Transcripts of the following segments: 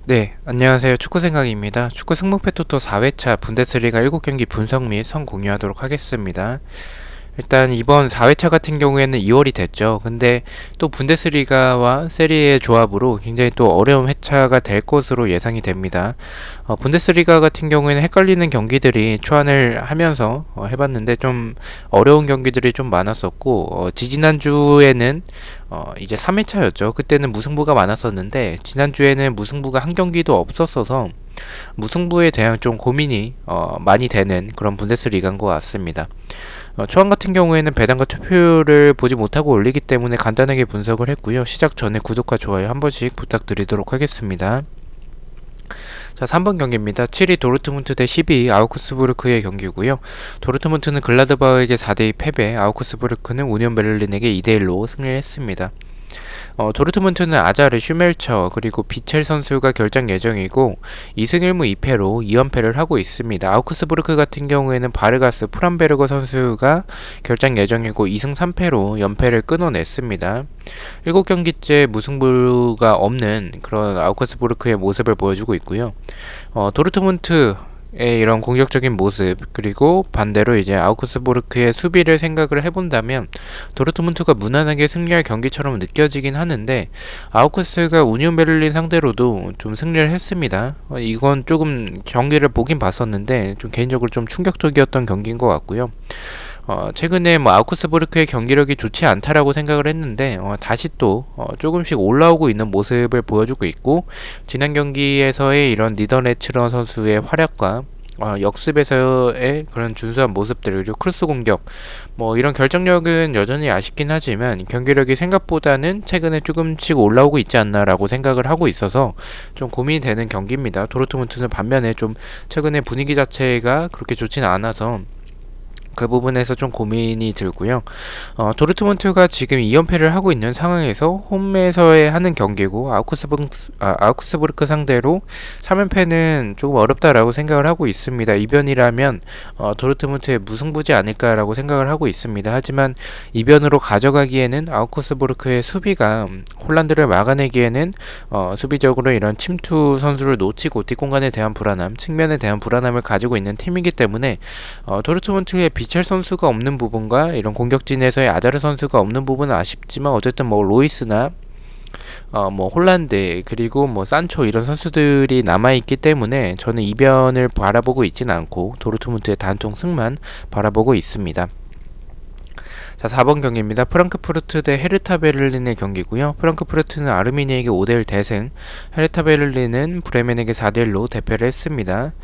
네, 안녕하세요. 축구생각입니다. 축구 승무패 토토 4회차 분데스리가 7경기 분석 및 선 공유하도록 하겠습니다. 일단 이번 4회차 같은 경우에는 2월이 됐죠. 근데 또 분데스리가와 세리의 조합으로 굉장히 또 어려운 회차가 될 것으로 예상이 됩니다. 분데스리가 같은 경우에는 헷갈리는 경기들이 초안을 하면서 해봤는데 좀 어려운 경기들이 좀 많았었고 지지난주에는 이제 3회차였죠. 그때는 무승부가 많았었는데 지난주에는 무승부가 한 경기도 없었어서 무승부에 대한 좀 고민이 많이 되는 그런 분데스리가인 것 같습니다. 초안 같은 경우에는 배당과 투표를 보지 못하고 올리기 때문에 간단하게 분석을 했고요. 시작 전에 구독과 좋아요 한 번씩 부탁드리도록 하겠습니다. 자, 3번 경기입니다. 7위 도르트문트 대 12위 아우크스부르크의 경기고요. 도르트문트는 글라드바흐에게 4대2 패배, 아우크스부르크는 우니온 베를린에게 2대1로 승리를 했습니다. 도르트문트는 아자르, 슈멜처, 그리고 비첼 선수가 결장 예정이고 2승 1무 2패로 2연패를 하고 있습니다. 아우크스부르크 같은 경우에는 바르가스, 프람베르거 선수가 결장 예정이고 2승 3패로 연패를 끊어냈습니다. 7경기째 무승부가 없는 그런 아우크스부르크의 모습을 보여주고 있고요. 도르트문트 이런 공격적인 모습, 그리고 반대로 이제 아우크스부르크의 수비를 생각을 해본다면 도르트문트가 무난하게 승리할 경기처럼 느껴지긴 하는데 아우크스가 우니온 베를린 상대로도 좀 승리를 했습니다. 이건 조금 경기를 보긴 봤었는데 좀 개인적으로 좀 충격적이었던 경기인 것 같고요. 최근에 뭐 아우크스부르크의 경기력이 좋지 않다라고 생각을 했는데 다시 또 조금씩 올라오고 있는 모습을 보여주고 있고, 지난 경기에서의 이런 니더네츠러 선수의 활약과 역습에서의 그런 준수한 모습들, 그리고 크로스 공격, 뭐 이런 결정력은 여전히 아쉽긴 하지만 경기력이 생각보다는 최근에 조금씩 올라오고 있지 않나라고 생각을 하고 있어서 좀 고민이 되는 경기입니다. 도르트문트는 반면에 좀 최근에 분위기 자체가 그렇게 좋지는 않아서 그 부분에서 좀 고민이 들고요. 도르트문트가 지금 2연패를 하고 있는 상황에서 홈에서의 하는 경기고 아우크스부르크 상대로 3연패는 조금 어렵다라고 생각을 하고 있습니다. 이변이라면 도르트문트의 무승부지 않을까라고 생각을 하고 있습니다. 하지만 이변으로 가져가기에는 아우크스부르크의 수비가 홀란드를 막아내기에는 수비적으로 이런 침투 선수를 놓치고 뒷공간에 대한 불안함, 측면에 대한 불안함을 가지고 있는 팀이기 때문에 도르트문트의 비첼 선수가 없는 부분과 이런 공격진에서의 아자르 선수가 없는 부분은 아쉽지만 어쨌든 뭐 로이스나 뭐 홀란드, 그리고 뭐 산초 이런 선수들이 남아있기 때문에 저는 이변을 바라보고 있진 않고 도르트문트의 단통 승만 바라보고 있습니다. 자, 4번 경기입니다. 프랑크푸르트 대 헤르타 베를린의 경기고요. 프랑크푸르트는 아르미니에게 5대1 대승, 헤르타 베를린은 브레멘에게 4대1로 대패를 했습니다.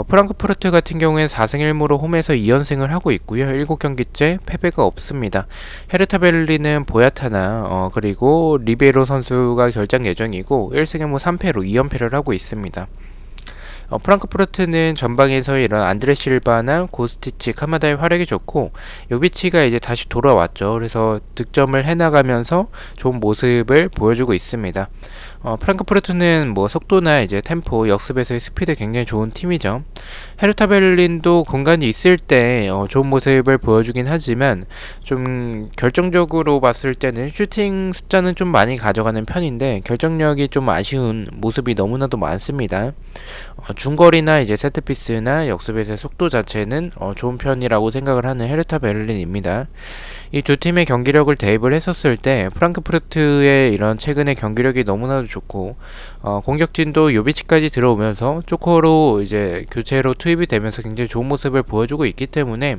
프랑크푸르트 같은 경우엔 4승 1무로 홈에서 2연승을 하고 있고요. 7경기째 패배가 없습니다. 헤르타 베를린은 보야타나 그리고 리베로 선수가 결장 예정이고 1승 1무 3패로 2연패를 하고 있습니다. 프랑크푸르트는 전방에서 이런 안드레 실바나 고스티치, 카마다의 활약이 좋고 요비치가 이제 다시 돌아왔죠. 그래서 득점을 해나가면서 좋은 모습을 보여주고 있습니다. 프랑크푸르트는 뭐 속도나 이제 템포, 역습에서의 스피드 굉장히 좋은 팀이죠. 헤르타 베를린도 공간이 있을 때 좋은 모습을 보여주긴 하지만 좀 결정적으로 봤을 때는 슈팅 숫자는 좀 많이 가져가는 편인데 결정력이 좀 아쉬운 모습이 너무나도 많습니다. 중거리나 이제 세트피스나 역습에서의 속도 자체는 좋은 편이라고 생각을 하는 헤르타 베를린입니다. 이 두 팀의 경기력을 대입을 했었을 때 프랑크푸르트의 이런 최근의 경기력이 너무나도 좋고 공격진도 요비치까지 들어오면서 조커로 이제 교체로 투입이 되면서 굉장히 좋은 모습을 보여주고 있기 때문에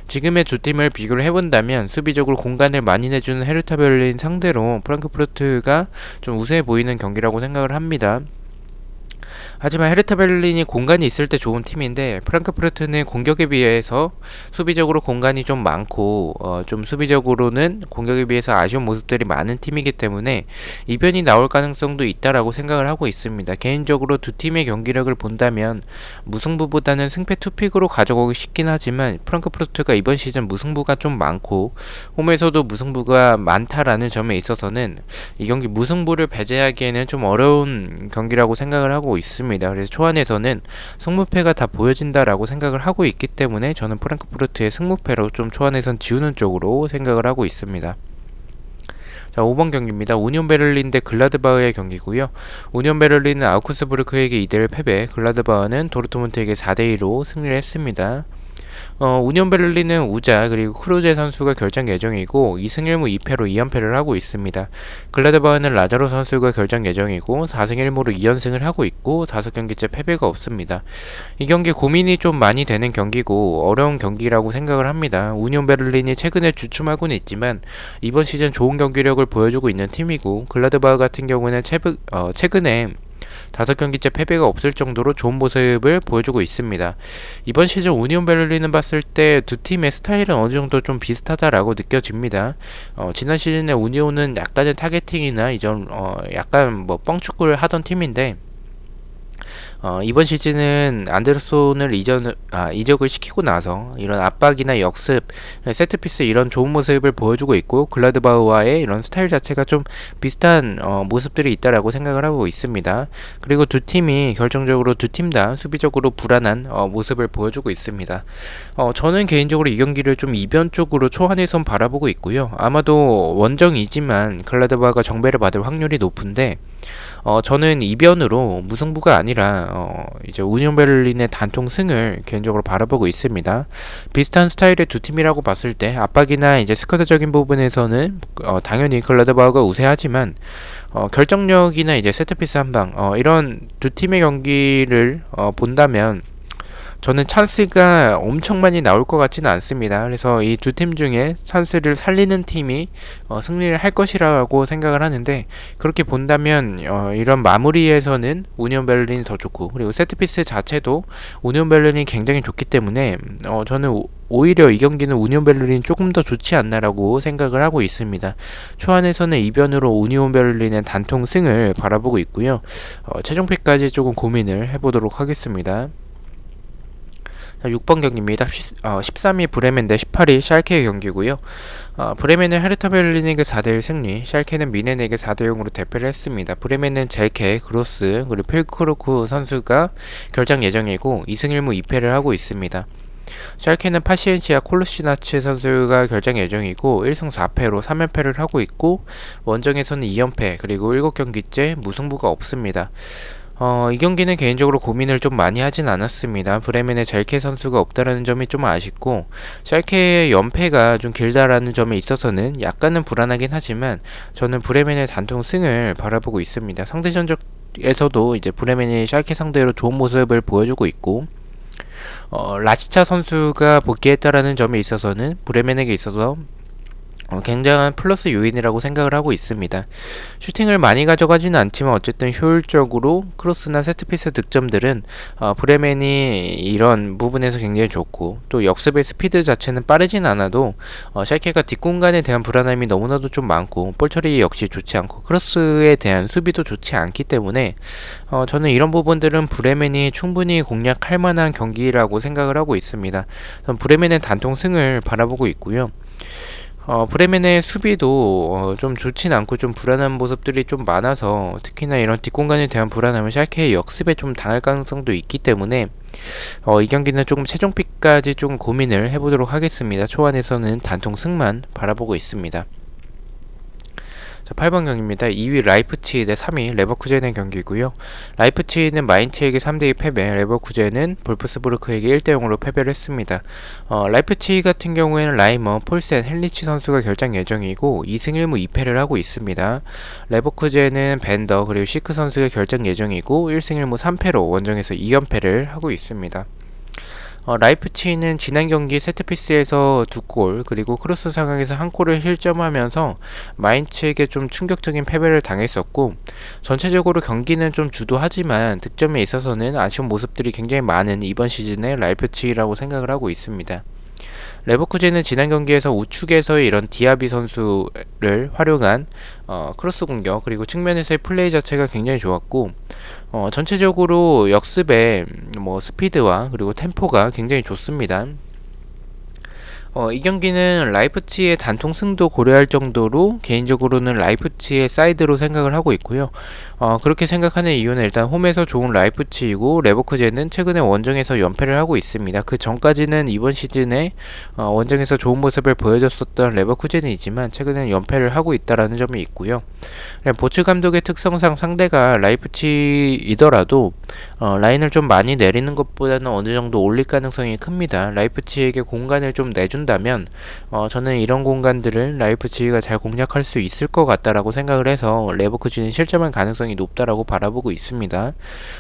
지금의 두 팀을 비교를 해본다면 수비적으로 공간을 많이 내주는 헤르타 베를린 상대로 프랑크푸르트가 좀 우세해 보이는 경기라고 생각을 합니다. 하지만 헤르타 베를린이 공간이 있을 때 좋은 팀인데 프랑크푸르트는 공격에 비해서 수비적으로 공간이 좀 많고 좀 수비적으로는 공격에 비해서 아쉬운 모습들이 많은 팀이기 때문에 이변이 나올 가능성도 있다라고 생각을 하고 있습니다. 개인적으로 두 팀의 경기력을 본다면 무승부보다는 승패 투픽으로 가져가기 쉽긴 하지만 프랑크푸르트가 이번 시즌 무승부가 좀 많고 홈에서도 무승부가 많다라는 점에 있어서는 이 경기 무승부를 배제하기에는 좀 어려운 경기라고 생각을 하고 있습니다. 그래서 초안에서는 승무패가 다 보여진다라고 생각을 하고 있기 때문에 저는 프랑크푸르트의 승무패로 좀 초안에선 지우는 쪽으로 생각을 하고 있습니다. 자, 5번 경기입니다. 우니온 베를린 대 글라드바흐의 경기고요. 우니온 베를린은 아우크스부르크에게 2대1 패배, 글라드바흐는 도르트문트에게 4대2로 승리를 했습니다. 우니온 베를린은 우자 그리고 크루제 선수가 결정 예정이고 2승 1무 2패로 2연패를 하고 있습니다. 글라드바흐는 라자로 선수가 결정 예정이고 4승 1무로 2연승을 하고 있고 5경기째 패배가 없습니다. 이 경기 고민이 좀 많이 되는 경기고 어려운 경기라고 생각을 합니다. 우니온 베를린이 최근에 주춤하고는 있지만 이번 시즌 좋은 경기력을 보여주고 있는 팀이고 글라드바흐 같은 경우는 최근에 5경기째 패배가 없을 정도로 좋은 모습을 보여주고 있습니다. 이번 시즌 우니온 베를린은 봤을 때 두 팀의 스타일은 어느 정도 좀 비슷하다라고 느껴집니다. 지난 시즌에 우니온은 약간의 타겟팅이나 약간 뭐 뻥축구를 하던 팀인데 이번 시즌은 안데르손을 이적을 시키고 나서 이런 압박이나 역습, 세트피스 이런 좋은 모습을 보여주고 있고 글라드바흐와의 이런 스타일 자체가 좀 비슷한 모습들이 있다라고 생각을 하고 있습니다. 그리고 두 팀이 결정적으로 두 팀 다 수비적으로 불안한 모습을 보여주고 있습니다. 저는 개인적으로 이 경기를 좀 이변 쪽으로 초안에선 바라보고 있고요. 아마도 원정이지만 글라드바흐가 정배를 받을 확률이 높은데 저는 이변으로 무승부가 아니라 이제 우니온 베를린의 단통 승을 개인적으로 바라보고 있습니다. 비슷한 스타일의 두 팀이라고 봤을 때 압박이나 이제 스쿼드적인 부분에서는 당연히 글라드바흐가 우세하지만 결정력이나 이제 세트피스 한방 이런 두 팀의 경기를 본다면 저는 찬스가 엄청 많이 나올 것 같지는 않습니다. 그래서 이 두 팀 중에 찬스를 살리는 팀이 승리를 할 것이라고 생각을 하는데 그렇게 본다면 이런 마무리에서는 우니온 베를린이 더 좋고 그리고 세트피스 자체도 우니온 베를린이 굉장히 좋기 때문에 저는 오히려 이 경기는 우니온 베를린이 조금 더 좋지 않나라고 생각을 하고 있습니다. 초안에서는 이변으로 우니온 베를린의 단통 승을 바라보고 있고요. 최종패까지 조금 고민을 해보도록 하겠습니다. 6번 경기입니다. 13위 브레멘 대 18위 샬케의 경기고요. 브레멘은 헤르타 베를린에게 4대1 승리, 샬케는 미넨에게 4대0으로 대패를 했습니다. 브레멘은 젤케, 그로스, 그리고 필크루크 선수가 결장 예정이고 2승 1무 2패를 하고 있습니다. 샬케는 파시엔시아 콜루시나츠 선수가 결장 예정이고 1승 4패로 3연패를 하고 있고 원정에서는 2연패 그리고 7경기째 무승부가 없습니다. 이 경기는 개인적으로 고민을 좀 많이 하진 않았습니다. 브레멘의 젤케 선수가 없다라는 점이 좀 아쉽고 샬케의 연패가 좀 길다라는 점에 있어서는 약간은 불안하긴 하지만 저는 브레멘의 단통 승을 바라보고 있습니다. 상대 전적에서도 이제 브레멘이 샬케 상대로 좋은 모습을 보여주고 있고 라시차 선수가 복귀했다라는 점에 있어서는 브레멘에게 있어서 굉장한 플러스 요인이라고 생각을 하고 있습니다. 슈팅을 많이 가져가지는 않지만 어쨌든 효율적으로 크로스나 세트피스 득점들은 브레멘이 이런 부분에서 굉장히 좋고 또 역습의 스피드 자체는 빠르진 않아도 샬케가 뒷공간에 대한 불안함이 너무나도 좀 많고 볼 처리 역시 좋지 않고 크로스에 대한 수비도 좋지 않기 때문에 저는 이런 부분들은 브레멘이 충분히 공략할 만한 경기라고 생각을 하고 있습니다. 브레멘의 단통 승을 바라보고 있고요. 브레멘의 수비도 좀 좋진 않고 좀 불안한 모습들이 좀 많아서 특히나 이런 뒷공간에 대한 불안함은 샬케의 역습에 좀 당할 가능성도 있기 때문에 이 경기는 조금 최종픽까지 조금 고민을 해보도록 하겠습니다. 초안에서는 단통 승만 바라보고 있습니다. 자, 8번 경기입니다. 2위 라이프치히 대 3위 레버쿠젠의 경기고요. 라이프치히는 마인츠에게 3대2 패배, 레버쿠젠은 볼프스부르크에게 1대0으로 패배를 했습니다. 라이프치히 같은 경우에는 라이머, 폴센, 헬리치 선수가 결장 예정이고 2승 1무 2패를 하고 있습니다. 레버쿠젠은 벤더 그리고 시크 선수가 결장 예정이고 1승 1무 3패로 원정에서 2연패를 하고 있습니다. 라이프치히는 지난 경기 세트피스에서 2골 그리고 크로스 상황에서 1골을 실점하면서 마인츠에게 좀 충격적인 패배를 당했었고 전체적으로 경기는 좀 주도하지만 득점에 있어서는 아쉬운 모습들이 굉장히 많은 이번 시즌의 라이프치히라고 생각을 하고 있습니다. 레버쿠젠은 지난 경기에서 우측에서의 이런 디아비 선수를 활용한 크로스 공격 그리고 측면에서의 플레이 자체가 굉장히 좋았고 전체적으로 역습의 스피드와 그리고 템포가 굉장히 좋습니다. 이 경기는 라이프치히의 단통 승도 고려할 정도로 개인적으로는 라이프치히의 사이드로 생각을 하고 있고요. 그렇게 생각하는 이유는 일단 홈에서 좋은 라이프치히고 레버쿠젠은 최근에 원정에서 연패를 하고 있습니다. 그 전까지는 이번 시즌에 원정에서 좋은 모습을 보여줬었던 레버쿠젠이지만 최근에는 연패를 하고 있다라는 점이 있고요. 보츠 감독의 특성상 상대가 라이프치히이더라도 라인을 좀 많이 내리는 것보다는 어느 정도 올릴 가능성이 큽니다. 라이프치히에게 공간을 좀 내준다면 저는 이런 공간들을 라이프치히가 잘 공략할 수 있을 것 같다라고 생각을 해서 레버쿠젠이 실점할 가능성이 높다라고 바라보고 있습니다.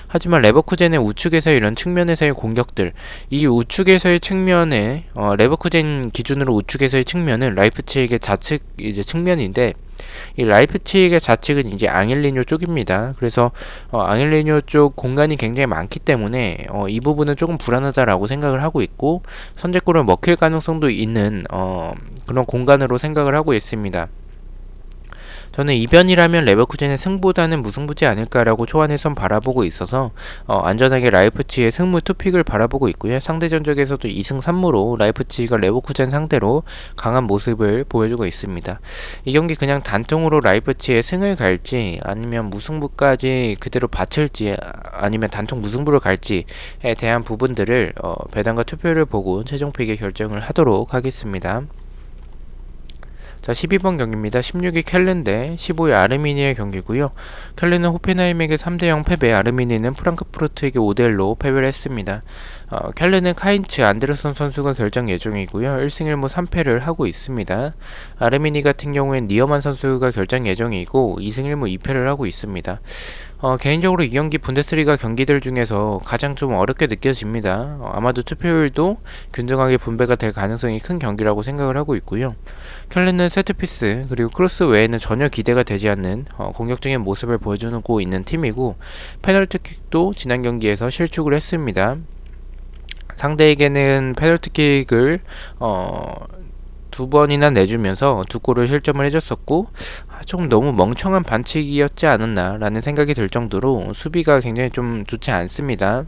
하지만 레버쿠젠의 우측에서의 이런 측면에서의 공격들, 이 우측에서의 측면에 레버쿠젠 기준으로 우측에서의 측면은 라이프치히의 좌측 이제 측면인데 이 라이프치히의 좌측은 이제 앙헬리뇨 쪽입니다. 그래서 앙헬리뇨 쪽 공간이 굉장히 많기 때문에 이 부분은 조금 불안하다라고 생각을 하고 있고 선제골을 먹힐 가능성도 있는 그런 공간으로 생각을 하고 있습니다. 저는 이변이라면 레버쿠젠의 승보다는 무승부지 않을까라고 초안에선 바라보고 있어서 안전하게 라이프치히의 승무 투픽을 바라보고 있고요. 상대 전적에서도 2승 3무로 라이프치히가 레버쿠젠 상대로 강한 모습을 보여주고 있습니다. 이 경기 그냥 단통으로 라이프치히의 승을 갈지 아니면 무승부까지 그대로 바칠지 아니면 단통 무승부로 갈지에 대한 부분들을 배당과 투표를 보고 최종 픽의 결정을 하도록 하겠습니다. 자, 12번 경기입니다. 16위 켈른 대 15위 아르미니의 경기고요. 켈른은 호펜하임에게 3대0 패배, 아르미니는 프랑크푸르트에게 5대1로 패배를 했습니다. 켈른은 카인츠 안데르슨 선수가 결정 예정이고요. 1승 1무 3패를 하고 있습니다. 아르미니 같은 경우엔 니어만 선수가 결정 예정이고 2승 1무 2패를 하고 있습니다. 개인적으로 이 경기 분데스리가 경기들 중에서 가장 좀 어렵게 느껴집니다. 아마도 투표율도 균등하게 분배가 될 가능성이 큰 경기라고 생각을 하고 있고요. 켈른은 세트피스 그리고 크로스 외에는 전혀 기대가 되지 않는 공격적인 모습을 보여주고 있는 팀이고 페널티킥도 지난 경기에서 실축을 했습니다. 상대에게는 페널티킥을 두 번이나 내주면서 두 골을 실점을 해줬었고 좀 너무 멍청한 반칙이었지 않았나 라는 생각이 들 정도로 수비가 굉장히 좀 좋지 않습니다.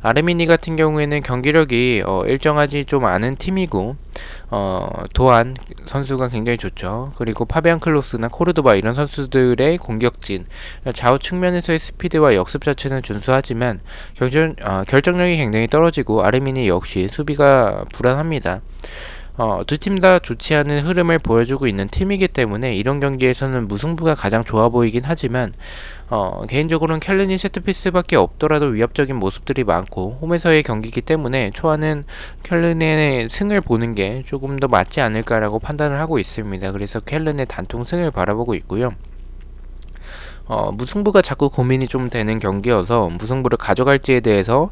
아르미니 같은 경우에는 경기력이 일정하지 좀 않은 팀이고 도안 선수가 굉장히 좋죠. 그리고 파비안 클로스나 코르도바 이런 선수들의 공격진 좌우 측면에서의 스피드와 역습 자체는 준수하지만 결정력이 굉장히 떨어지고 아르미니 역시 수비가 불안합니다. 두 팀 다 좋지 않은 흐름을 보여주고 있는 팀이기 때문에 이런 경기에서는 무승부가 가장 좋아 보이긴 하지만 개인적으로는 켈른이 세트피스밖에 없더라도 위협적인 모습들이 많고 홈에서의 경기이기 때문에 초안은 켈른의 승을 보는 게 조금 더 맞지 않을까라고 판단을 하고 있습니다. 그래서 켈른의 단통 승을 바라보고 있고요. 무승부가 자꾸 고민이 좀 되는 경기여서 무승부를 가져갈지에 대해서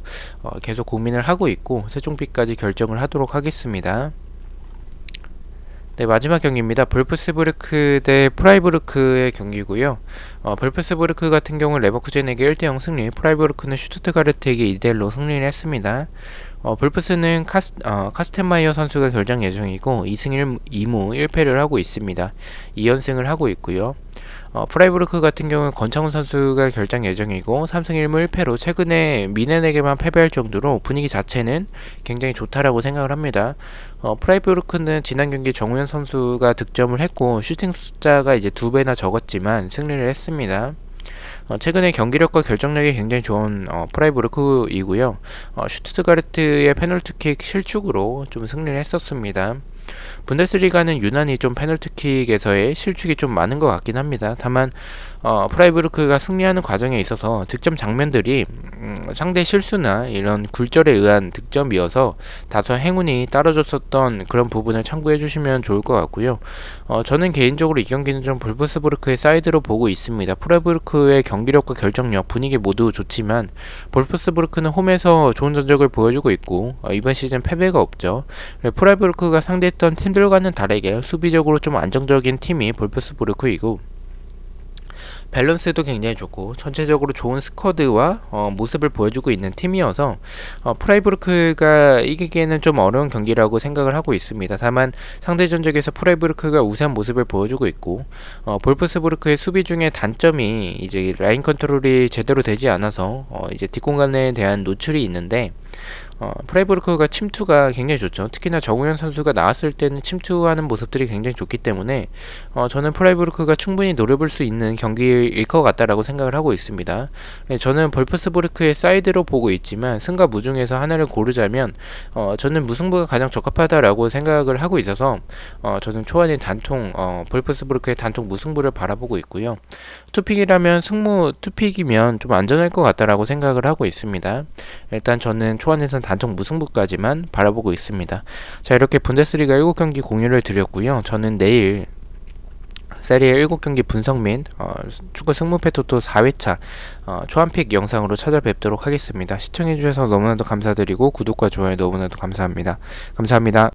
계속 고민을 하고 있고 최종픽까지 결정을 하도록 하겠습니다. 네, 마지막 경기입니다. 볼프스부르크 대 프라이부르크의 경기고요. 볼프스부르크 같은 경우는 레버쿠젠에게 1대0 승리, 프라이부르크는 슈투트가르트에게 2대1로 승리를 했습니다. 볼프스는 카스텐마이어 선수가 결정 예정이고 2승 2무 1패를 하고 있습니다. 2연승을 하고 있고요. 프라이부르크 같은 경우는 권창훈 선수가 결정 예정이고 3승 1무 1패로 최근에 미넨에게만 패배할 정도로 분위기 자체는 굉장히 좋다라고 생각을 합니다. 프라이부르크는 지난 경기 정우현 선수가 득점을 했고 슈팅 숫자가 이제 2배나 적었지만 승리를 했습니다. 최근에 경기력과 결정력이 굉장히 좋은 프라이부르크이고요. 슈투트가르트의 페널티킥 실축으로 좀 승리를 했었습니다. 분데스리가는 유난히 좀 페널티킥에서의 실축이 좀 많은 것 같긴 합니다. 다만 프라이부르크가 승리하는 과정에 있어서 득점 장면들이 상대 실수나 이런 굴절에 의한 득점이어서 다소 행운이 따라줬었던 그런 부분을 참고해 주시면 좋을 것 같고요. 저는 개인적으로 이 경기는 좀 볼프스부르크의 사이드로 보고 있습니다. 프라이부르크의 경기력과 결정력, 분위기 모두 좋지만 볼프스부르크는 홈에서 좋은 전적을 보여주고 있고 이번 시즌 패배가 없죠. 프라이부르크가 상대했던 팀들과는 다르게 수비적으로 좀 안정적인 팀이 볼프스부르크이고 밸런스도 굉장히 좋고 전체적으로 좋은 스쿼드와 모습을 보여주고 있는 팀이어서 프라이부르크가 이기기에는 좀 어려운 경기라고 생각을 하고 있습니다. 다만 상대 전적에서 프라이부르크가 우세한 모습을 보여주고 있고 볼프스부르크의 수비 중에 단점이 이제 라인 컨트롤이 제대로 되지 않아서 이제 뒷공간에 대한 노출이 있는데 프라이부르크가 침투가 굉장히 좋죠. 특히나 정우영 선수가 나왔을 때는 침투하는 모습들이 굉장히 좋기 때문에 저는 프라이부르크가 충분히 노려볼 수 있는 경기일 것 같다라고 생각을 하고 있습니다. 네, 저는 볼프스부르크의 사이드로 보고 있지만 승과 무 중에서 하나를 고르자면 저는 무승부가 가장 적합하다라고 생각을 하고 있어서 저는 초안의 단통 볼프스부르크의 단통 무승부를 바라보고 있고요. 투픽이라면 승무 투픽이면 좀 안전할 것 같다라고 생각을 하고 있습니다. 일단 저는 초안에서는 단통 무승부까지만 바라보고 있습니다. 자, 이렇게 분데스리가 7경기 공유를 드렸고요. 저는 내일 세리에 7경기 분석 및 축구 승무패 토토 4회차 초안픽 영상으로 찾아뵙도록 하겠습니다. 시청해주셔서 너무나도 감사드리고 구독과 좋아요 너무나도 감사합니다. 감사합니다.